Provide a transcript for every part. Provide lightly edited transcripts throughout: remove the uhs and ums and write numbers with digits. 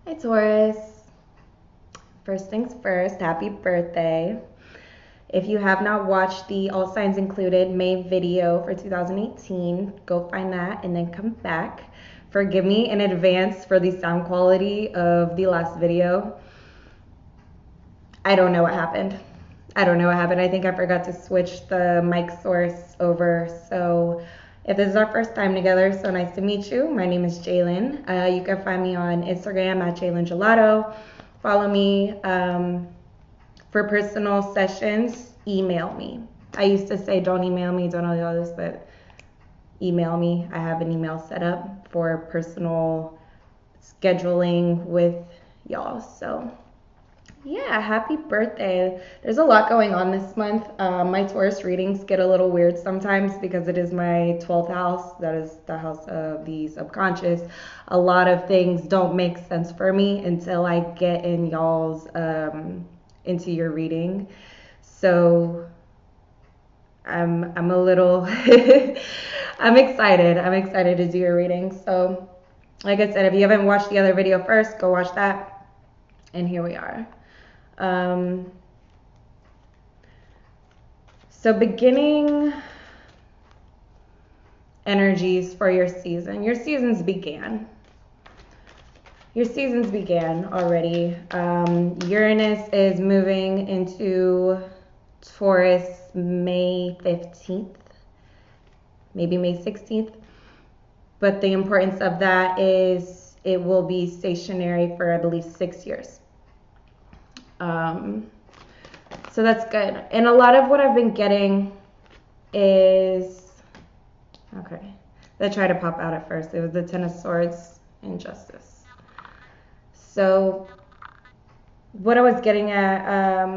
Hi, Taurus. First things first, happy birthday. If you have not watched the All Signs Included May video for 2018, go find that and then come back. Forgive me in advance for the sound quality of the last video. I don't know what happened. I think I forgot to switch the mic source over. So if this is our first time together, so nice to meet you. My name is Jalen. You can find me on Instagram at Jalen Gelato. Follow me. For personal sessions, email me. I used to say don't email me, don't all this, but email me. I have an email set up for personal scheduling with y'all. So yeah, happy birthday. There's a lot going on this month. My Taurus readings get a little weird sometimes because it is my 12th house. That is the house of the subconscious. A lot of things don't make sense for me until I get in y'all's into your reading. So I'm a little I'm excited. I'm excited to do your reading. So like I said, if you haven't watched the other video first, go watch that. And here we are. So beginning energies for your season. Your seasons began. Your seasons began already. Uranus is moving into Taurus May 15th, maybe May 16th. But the importance of that is it will be stationary for, I believe, 6 years. So that's good. And a lot of what I've been getting is, okay, that tried to pop out at first. It was the Ten of Swords and Justice. So what I was getting at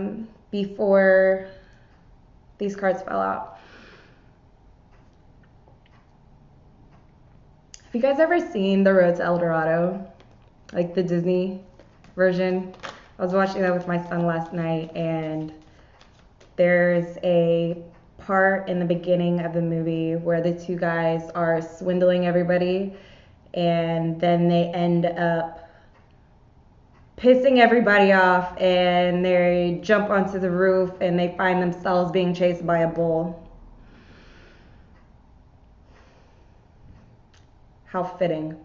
before these cards fell out. Have you guys ever seen The Road to El Dorado? Like the Disney version? I was watching that with my son last night, and there's a part in the beginning of the movie where the two guys are swindling everybody, and then they end up pissing everybody off, and they jump onto the roof and they find themselves being chased by a bull. How fitting.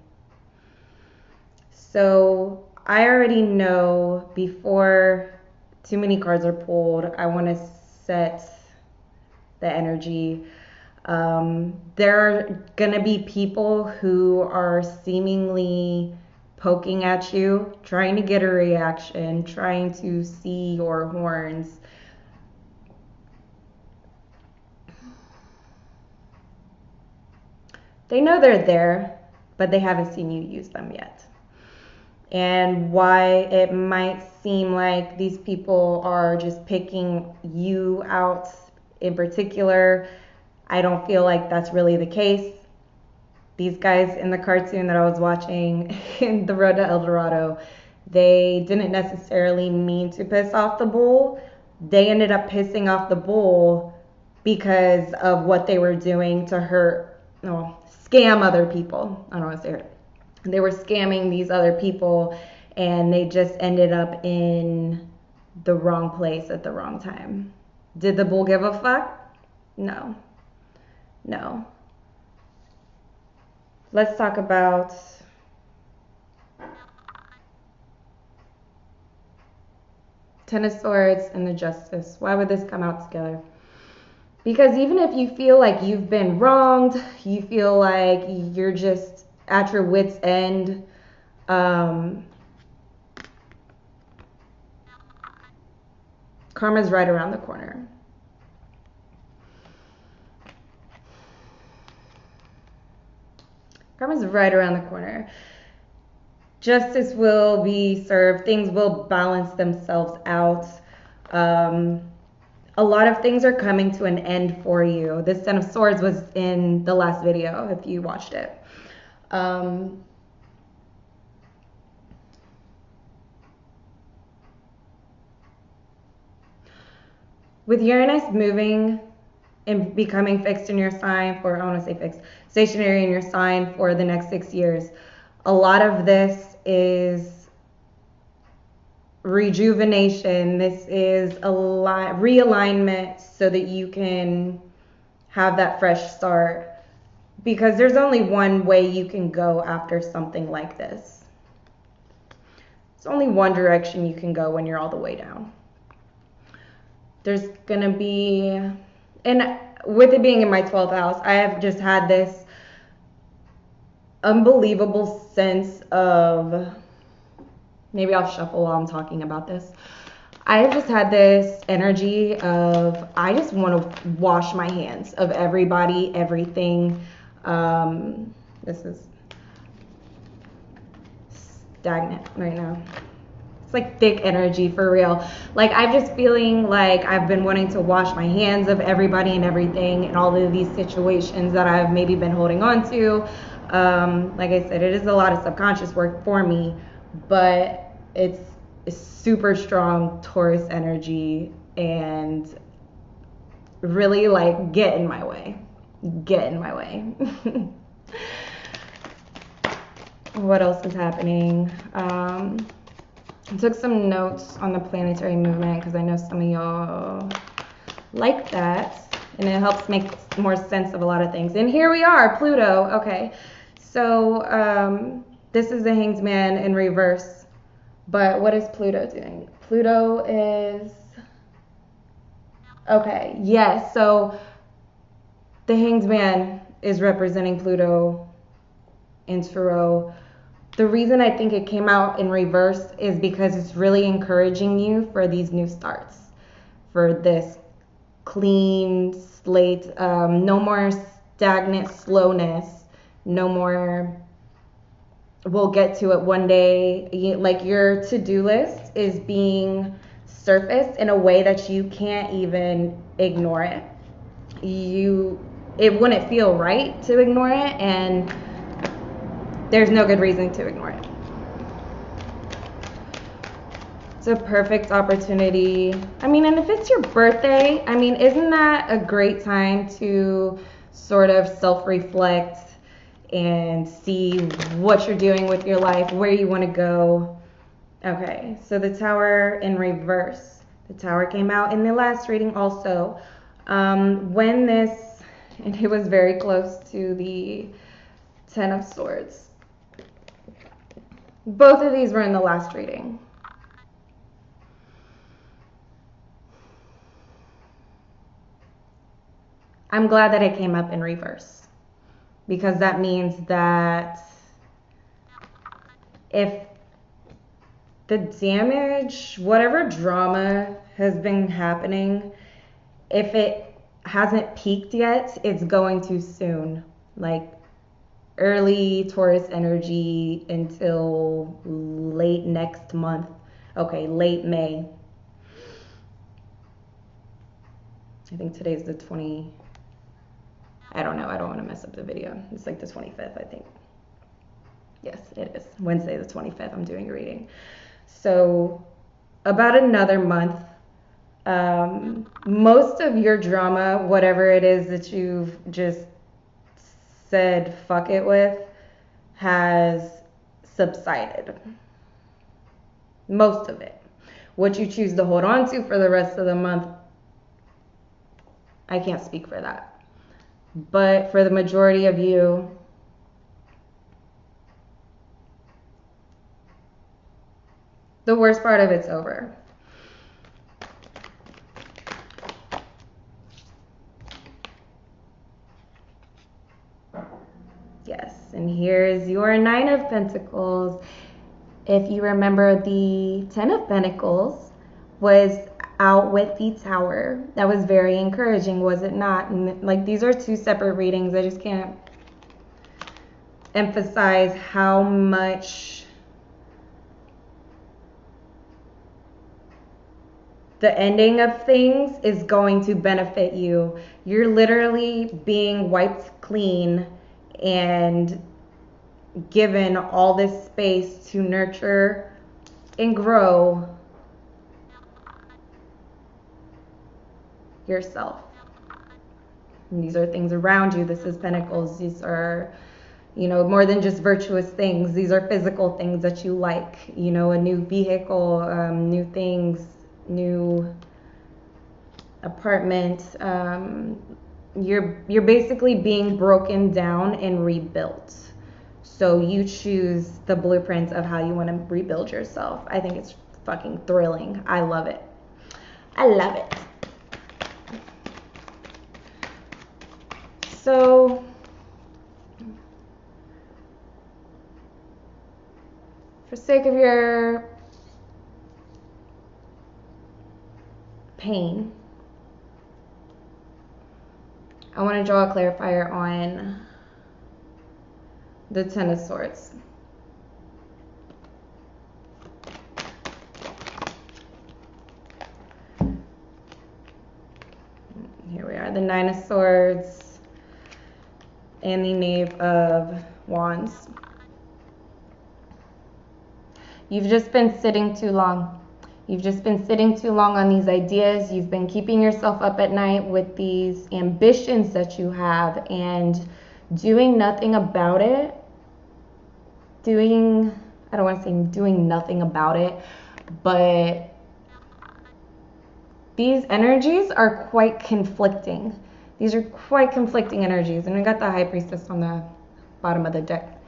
So I already know before too many cards are pulled, I want to set the energy. There are going to be people who are seemingly poking at you, trying to get a reaction, trying to see your horns. They know they're there, but they haven't seen you use them yet. And why it might seem like these people are just picking you out in particular, I don't feel like that's really the case. These guys in the cartoon that I was watching in The Road to El Dorado, they didn't necessarily mean to piss off the bull. They ended up pissing off the bull because of what they were doing to scam other people. I don't want to say it. They were scamming these other people, and they just ended up in the wrong place at the wrong time. Did the bull give a fuck? No. Let's talk about Ten of Swords and the Justice. Why would this come out together? Because even if you feel like you've been wronged, you feel like you're just at your wit's end, karma's right around the corner. Karma's right around the corner. Justice will be served. Things will balance themselves out. A lot of things are coming to an end for you. This Ten of Swords was in the last video, if you watched it. With Uranus moving and becoming fixed in your sign for, I want to say fixed, stationary in your sign for the next 6 years, a lot of this is rejuvenation. This is a realignment so that you can have that fresh start. Because there's only one way you can go after something like this. There's only one direction you can go when you're all the way down. There's gonna be, and with it being in my 12th house, I have just had this unbelievable sense of, maybe I'll shuffle while I'm talking about this. I've just had this energy of, I just want to wash my hands of everybody, everything. This is stagnant right now. It's like thick energy for real. Like, I'm just feeling like I've been wanting to wash my hands of everybody and everything and all of these situations that I've maybe been holding on to. Like I said, it is a lot of subconscious work for me, but it's super strong Taurus energy and really like get in my way. What else is happening? I took some notes on the planetary movement because I know some of y'all like that, and it helps make more sense of a lot of things. And here we are, Pluto. Okay, so this is the Hanged Man in reverse, but what is Pluto doing? Pluto is, okay, yes, so the Hanged Man is representing Pluto in Tarot. The reason I think it came out in reverse is because it's really encouraging you for these new starts, for this clean slate, no more stagnant slowness, no more, we'll get to it one day. Like, your to-do list is being surfaced in a way that you can't even ignore it. It wouldn't feel right to ignore it, and there's no good reason to ignore it. It's a perfect opportunity. I mean, and if it's your birthday, I mean, isn't that a great time to sort of self-reflect and see what you're doing with your life, where you want to go? Okay, so the Tower in reverse. The Tower came out in the last reading also. When this, and it was very close to the Ten of Swords. Both of these were in the last reading. I'm glad that it came up in reverse, because that means that if the damage, whatever drama has been happening, if it hasn't peaked yet, it's going too soon. Like, early Taurus energy until late next month. Okay, late May. I think today's the 20. I don't know. I don't want to mess up the video. It's like the 25th, I think. Yes, it is. Wednesday the 25th, I'm doing a reading. So about another month, most of your drama, whatever it is that you've just said fuck it with, has subsided. Most of it. What you choose to hold on to for the rest of the month, I can't speak for that. But for the majority of you, the worst part of it's over. Yes, and here's your Nine of Pentacles. If you remember, the Ten of Pentacles was out with the Tower. That was very encouraging, was it not? And like, these are two separate readings. I just can't emphasize how much the ending of things is going to benefit you. You're literally being wiped clean and given all this space to nurture and grow yourself. And these are things around you. This is Pentacles. These are You know, more than just virtuous things. These are physical things that you like. You know, a new vehicle, new things, new apartment. You're basically being broken down and rebuilt. So you choose the blueprint of how you want to rebuild yourself. I think it's fucking thrilling. I love it. I love it. So for sake of your pain, I want to draw a clarifier on the Ten of Swords. Here we are, the Nine of Swords and the Knave of Wands. You've just been sitting too long. You've just been sitting too long on these ideas. You've been keeping yourself up at night with these ambitions that you have and doing nothing about it. I don't want to say doing nothing about it, but these energies are quite conflicting. These are quite conflicting energies. And we got the High Priestess on the bottom of the deck.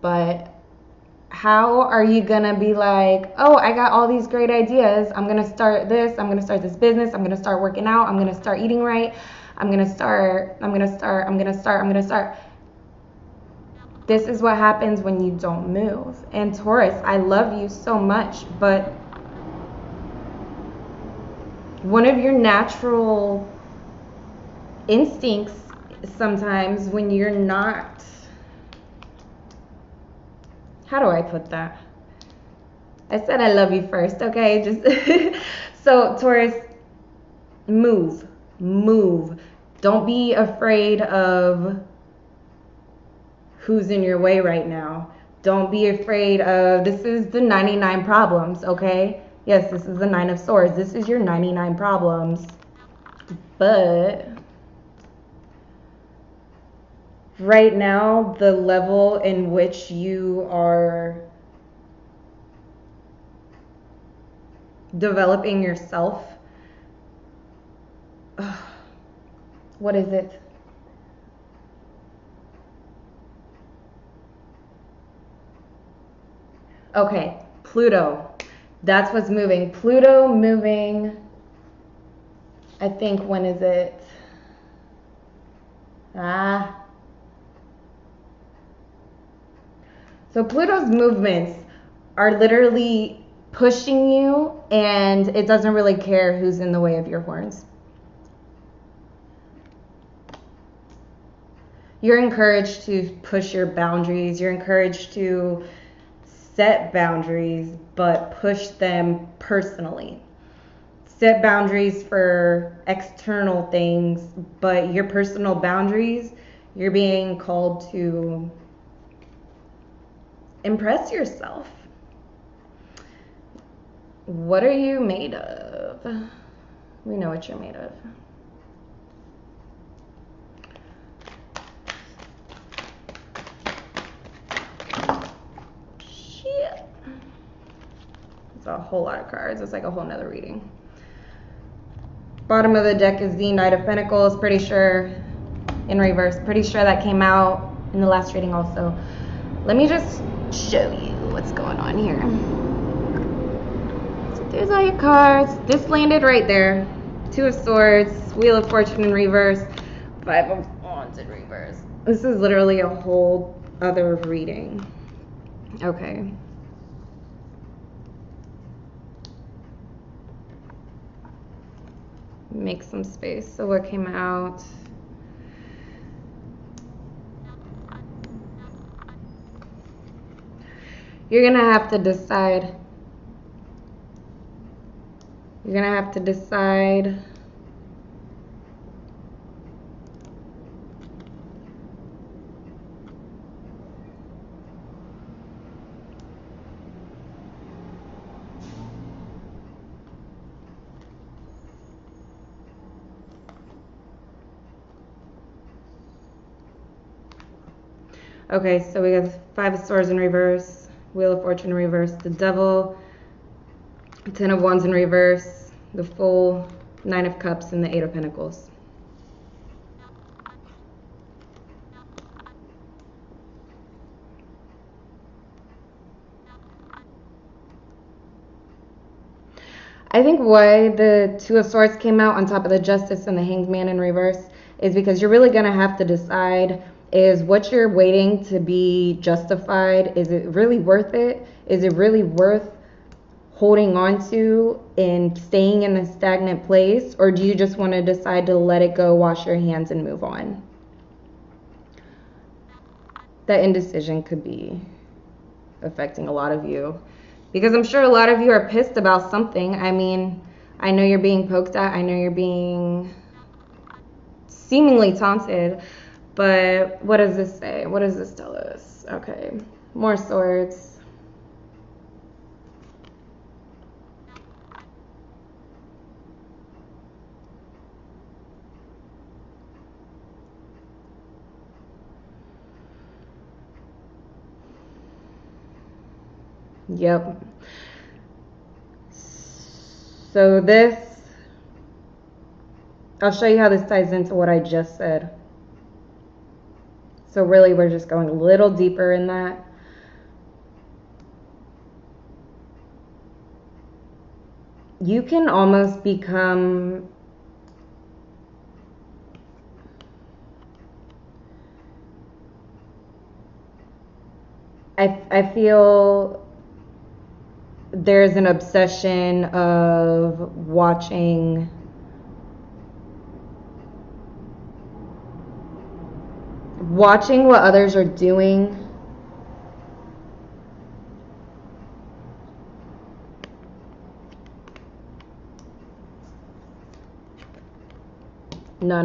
But how are you gonna be like, oh, I got all these great ideas. I'm gonna start this. I'm gonna start this business. I'm gonna start working out. I'm gonna start eating right. I'm gonna start. This is what happens when you don't move. And Taurus, I love you so much, but one of your natural instincts sometimes when you're not, how do I put that? I said I love you first, okay? Just so Taurus, move. Don't be afraid of who's in your way right now. Don't be afraid of, this is the 99 problems, okay? Yes, this is the Nine of Swords. This is your 99 problems. But right now, the level in which you are developing yourself, what is it? Okay, Pluto. That's what's moving. Pluto moving, I think, when is it? So Pluto's movements are literally pushing you, and it doesn't really care who's in the way of your horns. You're encouraged to push your boundaries. You're encouraged to set boundaries, but push them personally. Set boundaries for external things, but your personal boundaries, you're being called to impress yourself. What are you made of? We know what you're made of. Shit. It's a whole lot of cards. It's like a whole nother reading. Bottom of the deck is the Knight of Pentacles. Pretty sure in reverse. Pretty sure that came out in the last reading also. Let me just show you what's going on here. So there's all your cards. This landed right there. Two of Swords, Wheel of Fortune in reverse, Five of Wands in reverse. This is literally a whole other reading. Okay. Make some space. So what came out? You're gonna have to decide. You're gonna have to decide Okay, so we got Five of Swords in reverse, Wheel of Fortune in reverse, the Devil, Ten of Wands in reverse, the Fool, Nine of Cups, and the Eight of Pentacles. I think why the Two of Swords came out on top of the Justice and the Hanged Man in reverse is because you're really going to have to decide, is what you're waiting to be justified, is it really worth it? Is it really worth holding on to and staying in a stagnant place? Or do you just want to decide to let it go, wash your hands, and move on? That indecision could be affecting a lot of you, because I'm sure a lot of you are pissed about something. I mean, I know you're being poked at. I know you're being seemingly taunted. But what does this say? What does this tell us? Okay, more swords. Yep. So this, I'll show you how this ties into what I just said. So really, we're just going a little deeper in that. You can almost become I feel there's an obsession of watching what others are doing. No.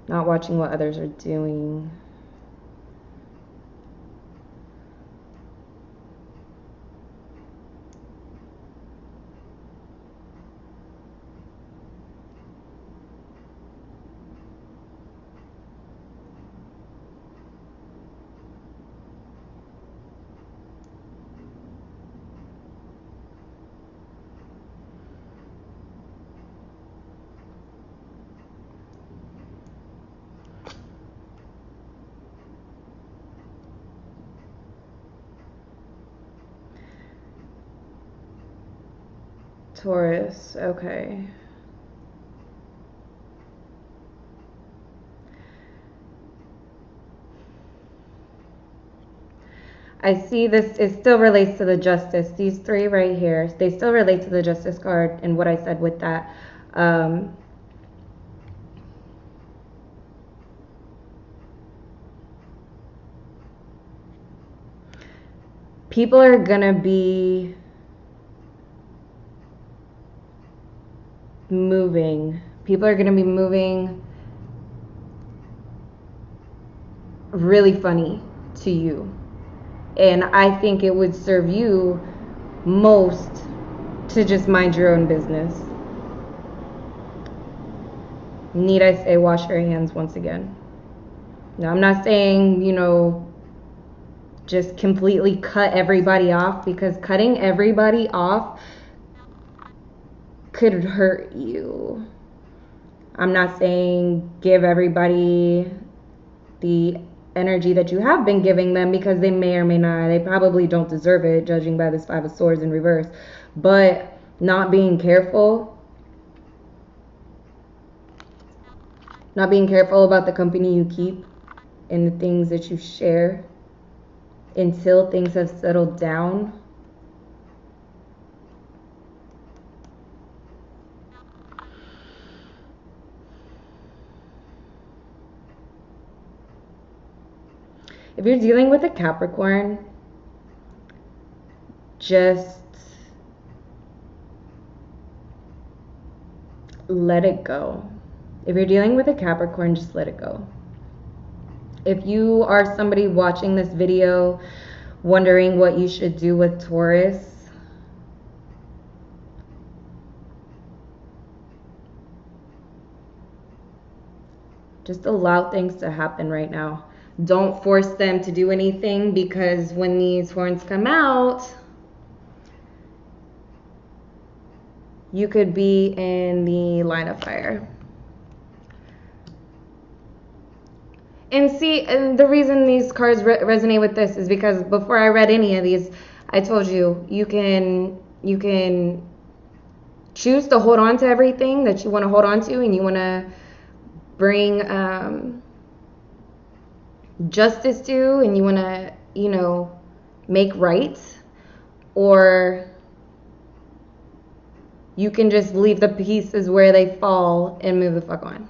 Not watching what others are doing. Taurus, okay. I see this, it still relates to the Justice. These three right here, they still relate to the Justice card and what I said with that. People are going to be moving. People are going to be moving really funny to you. And I think it would serve you most to just mind your own business. Need I say, wash your hands once again? Now, I'm not saying, just completely cut everybody off, because cutting everybody off could hurt you. I'm not saying give everybody the energy that you have been giving them, because they may or may not. They probably don't deserve it, judging by this Five of Swords in reverse. But not being careful about the company you keep and the things that you share until things have settled down. If you're dealing with a Capricorn, just let it go. If you're dealing with a Capricorn, just let it go. If you are somebody watching this video wondering what you should do with Taurus, Just allow things to happen right now. Don't force them to do anything, because when these horns come out, you could be in the line of fire. And see, and the reason these cards resonate with this is because before I read any of these, I told you, you can choose to hold on to everything that you want to hold on to, and you want to bring justice to, and you want to, you know, make right, or you can just leave the pieces where they fall and move the fuck on.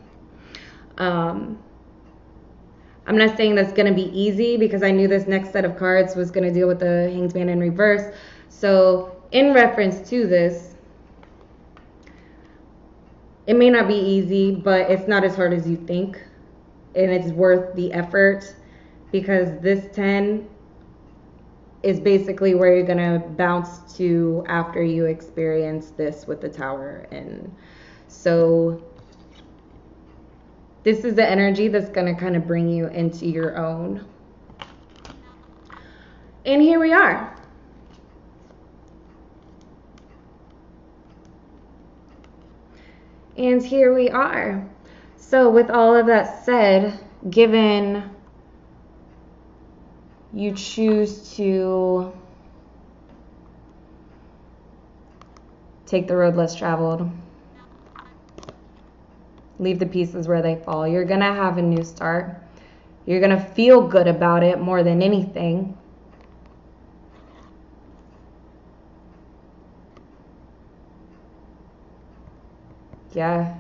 I'm not saying that's going to be easy, because I knew this next set of cards was going to deal with the Hanged Man in reverse. So in reference to this, it may not be easy, but it's not as hard as you think. And it's worth the effort, because this 10 is basically where you're going to bounce to after you experience this with the Tower. And so this is the energy that's going to kind of bring you into your own. And here we are. And here we are. So with all of that said, given you choose to take the road less traveled, leave the pieces where they fall, you're going to have a new start. You're going to feel good about it more than anything. Yeah.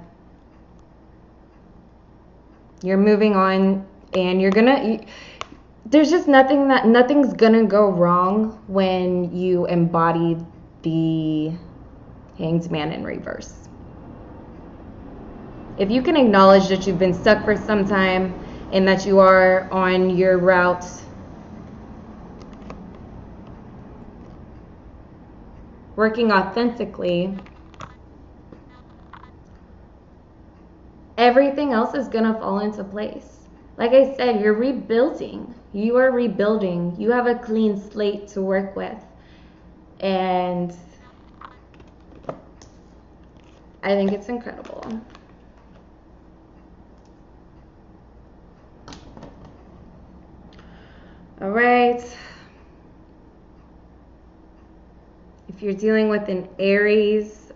You're moving on, and you're going to... There's just nothing's going to go wrong when you embody the Hanged Man in reverse. If you can acknowledge that you've been stuck for some time and that you are on your route working authentically, everything else is going to fall into place. Like I said, you're rebuilding. You are rebuilding. You have a clean slate to work with. And I think it's incredible. All right. If you're dealing with an Aries,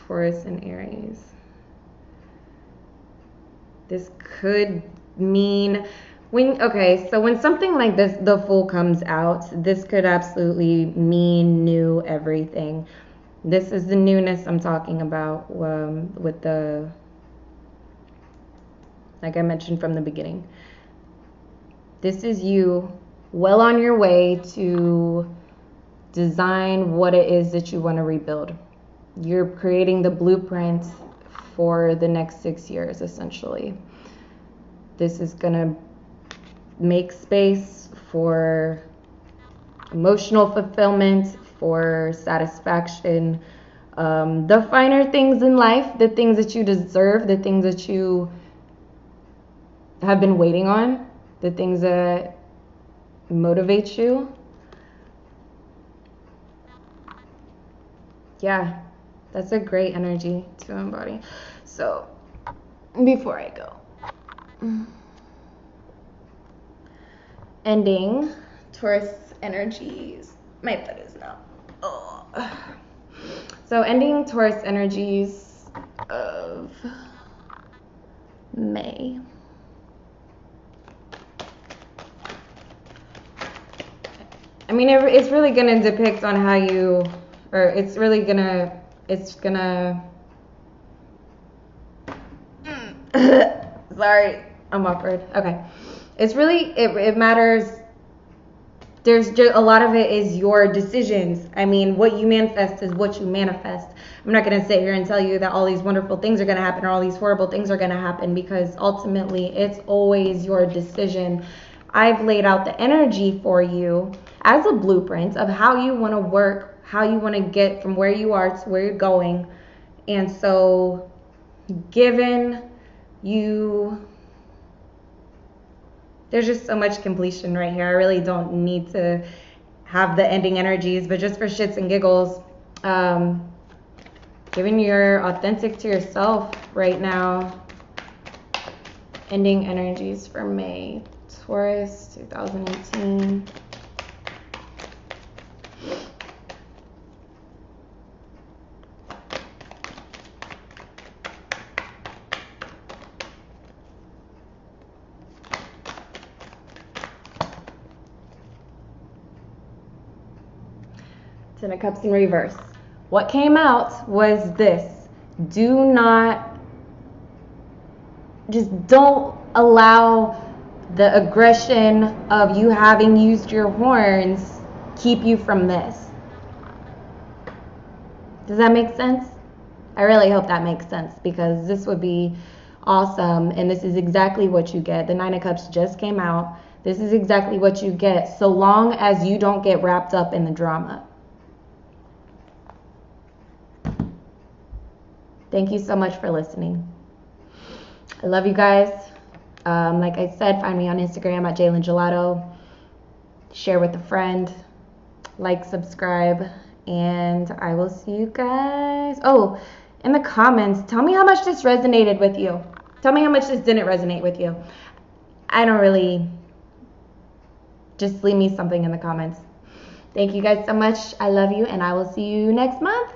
Taurus and Aries, this could mean so when something like this, the Fool, comes out, this could absolutely mean new everything. This is the newness I'm talking about, with the, like I mentioned from the beginning. This is you well on your way to design what it is that you want to rebuild. You're creating the blueprint for the next 6 years, essentially. This is going to make space for emotional fulfillment, for satisfaction, the finer things in life, the things that you deserve, the things that you have been waiting on, the things that motivate you. Yeah, that's a great energy to embody. So before I go, ending Taurus energies. My foot is now. Oh. So ending Taurus energies of May. I mean, it's really going to depict on how you, or it's really going to, sorry, I'm awkward. Okay. It's really, it matters. There's just a lot of it is your decisions. I mean, what you manifest is what you manifest. I'm not going to sit here and tell you that all these wonderful things are going to happen or all these horrible things are going to happen, because ultimately it's always your decision. I've laid out the energy for you as a blueprint of how you want to work, how you want to get from where you are to where you're going. And so, given you, there's just so much completion right here. I really don't need to have the ending energies, but just for shits and giggles, given you're authentic to yourself right now. Ending energies for May, Taurus, 2018. Ten of Cups in reverse. What came out was this. Don't allow the aggression of you having used your horns keep you from this. Does that make sense? I really hope that makes sense, because this would be awesome, and this is exactly what you get. The Nine of Cups just came out. This is exactly what you get, so long as you don't get wrapped up in the drama. Thank you so much for listening. I love you guys. Like I said, find me on Instagram at Jalen Gelato. Share with a friend. Like, subscribe. And I will see you guys. Oh, in the comments, tell me how much this resonated with you. Tell me how much this didn't resonate with you. I don't really. Just leave me something in the comments. Thank you guys so much. I love you, and I will see you next month.